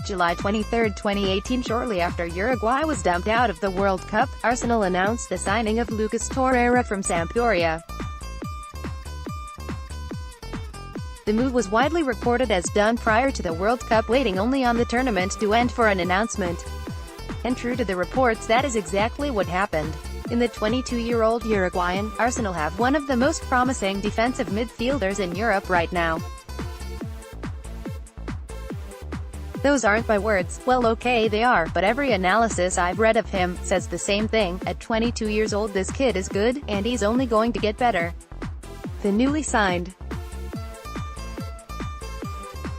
July 23, 2018. Shortly after Uruguay was dumped out of the World Cup, Arsenal announced the signing of Lucas Torreira from Sampdoria. The move was widely reported as done prior to the World Cup, waiting only on the tournament to end for an announcement. And true to the reports, that is exactly what happened. In the 22-year-old Uruguayan, Arsenal have one of the most promising defensive midfielders in Europe right now. Those aren't my words. Well, okay, they are, but every analysis I've read of him says the same thing. At 22 years old, this kid is good, and he's only going to get better. The newly signed.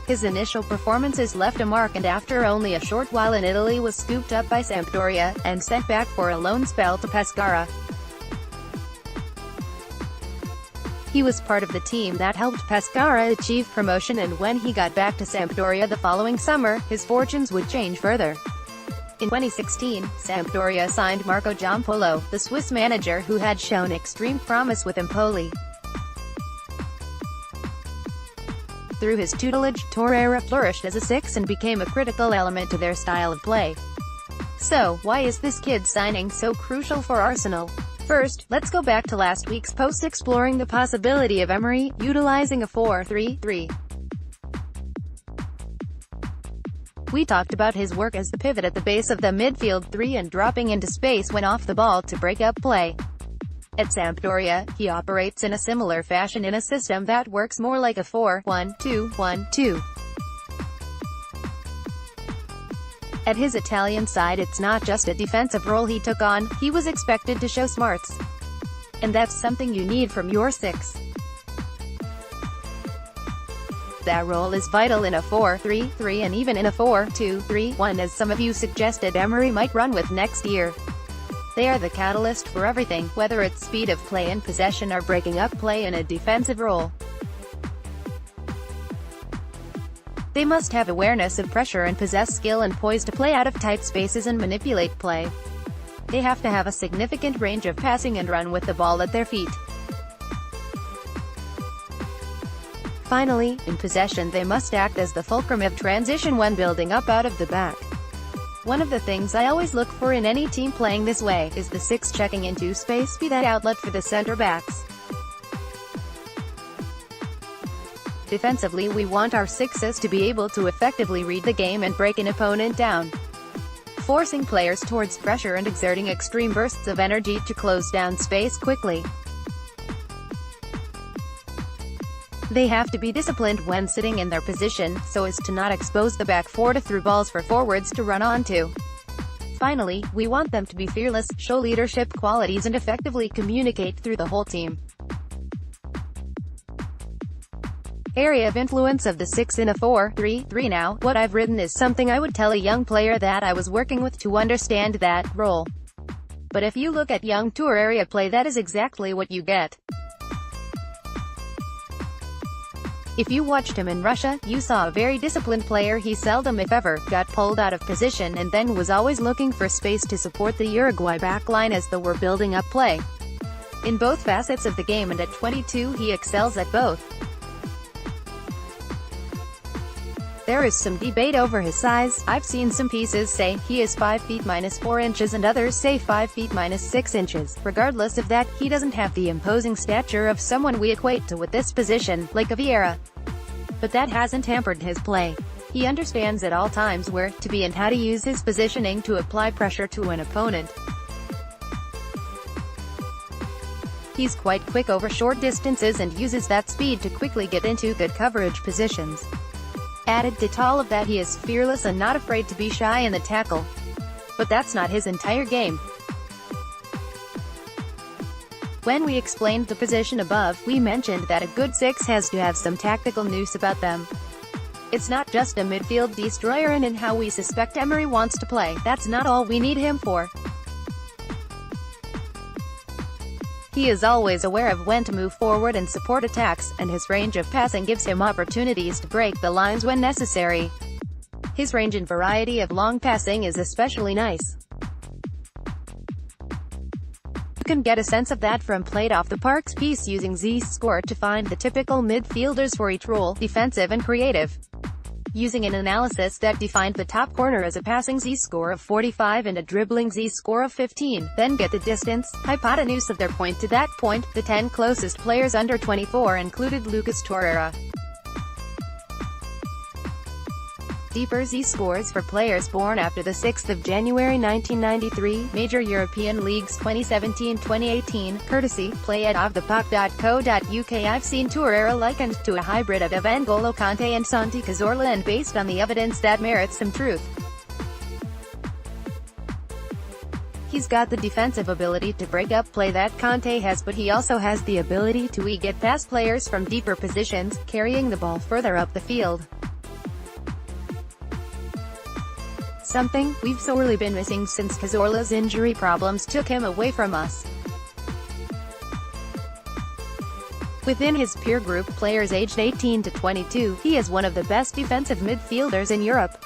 His initial performances left a mark, and after only a short while in Italy was scooped up by Sampdoria, and sent back for a loan spell to Pescara. He was part of the team that helped Pescara achieve promotion, and when he got back to Sampdoria the following summer, his fortunes would change further. In 2016, Sampdoria signed Marco Giampolo, the Swiss manager who had shown extreme promise with Empoli. Through his tutelage, Torreira flourished as a six and became a critical element to their style of play. So, why is this kid signing so crucial for Arsenal? First, let's go back to last week's post exploring the possibility of Emery utilizing a 4-3-3. We talked about his work as the pivot at the base of the midfield three and dropping into space when off the ball to break up play. At Sampdoria, he operates in a similar fashion in a system that works more like a 4-1-2-1-2. At his Italian side, it's not just a defensive role he took on, he was expected to show smarts. And that's something you need from your six. That role is vital in a 4-3-3 and even in a 4-2-3-1, as some of you suggested Emery might run with next year. They are the catalyst for everything, whether it's speed of play and possession or breaking up play in a defensive role. They must have awareness of pressure and possess skill and poise to play out of tight spaces and manipulate play. They have to have a significant range of passing and run with the ball at their feet. Finally, in possession they must act as the fulcrum of transition when building up out of the back. One of the things I always look for in any team playing this way is the six checking into space, be that outlet for the center-backs. Defensively, we want our sixes to be able to effectively read the game and break an opponent down, forcing players towards pressure and exerting extreme bursts of energy to close down space quickly. They have to be disciplined when sitting in their position, so as to not expose the back four to through balls for forwards to run onto. Finally, we want them to be fearless, show leadership qualities and effectively communicate through the whole team. Area of influence of the six in a 4-3-3. Now, what I've written is something I would tell a young player that I was working with to understand that role. But if you look at young Torreira play, that is exactly what you get. If you watched him in Russia, you saw a very disciplined player. He seldom, if ever, got pulled out of position and then was always looking for space to support the Uruguay backline as they were building up play. In both facets of the game, and at 22 he excels at both. There is some debate over his size. I've seen some pieces say he is 5 feet -4 inches and others say 5 feet -6 inches. Regardless of that, he doesn't have the imposing stature of someone we equate to with this position, like a Vieira. But that hasn't hampered his play. He understands at all times where to be and how to use his positioning to apply pressure to an opponent. He's quite quick over short distances and uses that speed to quickly get into good coverage positions. Added to all of that, he is fearless and not afraid to be shy in the tackle. But that's not his entire game. When we explained the position above, we mentioned that a good six has to have some tactical nous about them. It's not just a midfield destroyer, and in how we suspect Emery wants to play, that's not all we need him for. He is always aware of when to move forward and support attacks, and his range of passing gives him opportunities to break the lines when necessary. His range and variety of long passing is especially nice. You can get a sense of that from Played Off the Park's piece using Z-Score to find the typical midfielders for each role, defensive and creative. Using an analysis that defined the top corner as a passing z-score of 45 and a dribbling z-score of 15, then get the distance, hypotenuse of their point to that point. The 10 closest players under 24 included Lucas Torreira. Deeper z-scores for players born after the 6th of January 1993, Major European Leagues 2017-2018, courtesy, play@offthepuck.co.uk. I've seen Torreira likened to a hybrid of N'Golo Kanté and Santi Cazorla, and based on the evidence that merits some truth. He's got the defensive ability to break up play that Kanté has, but he also has the ability to get past players from deeper positions, carrying the ball further up the field. Something we've sorely been missing since Cazorla's injury problems took him away from us. Within his peer group, players aged 18 to 22, he is one of the best defensive midfielders in Europe.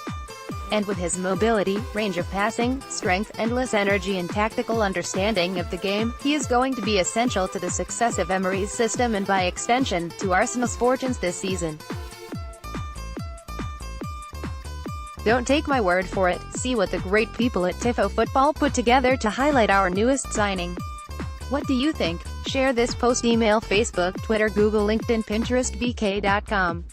And with his mobility, range of passing, strength, endless energy and tactical understanding of the game, he is going to be essential to the success of Emery's system and by extension, to Arsenal's fortunes this season. Don't take my word for it, see what the great people at Tifo Football put together to highlight our newest signing. What do you think? Share this post, email, Facebook, Twitter, Google, LinkedIn, Pinterest, vk.com.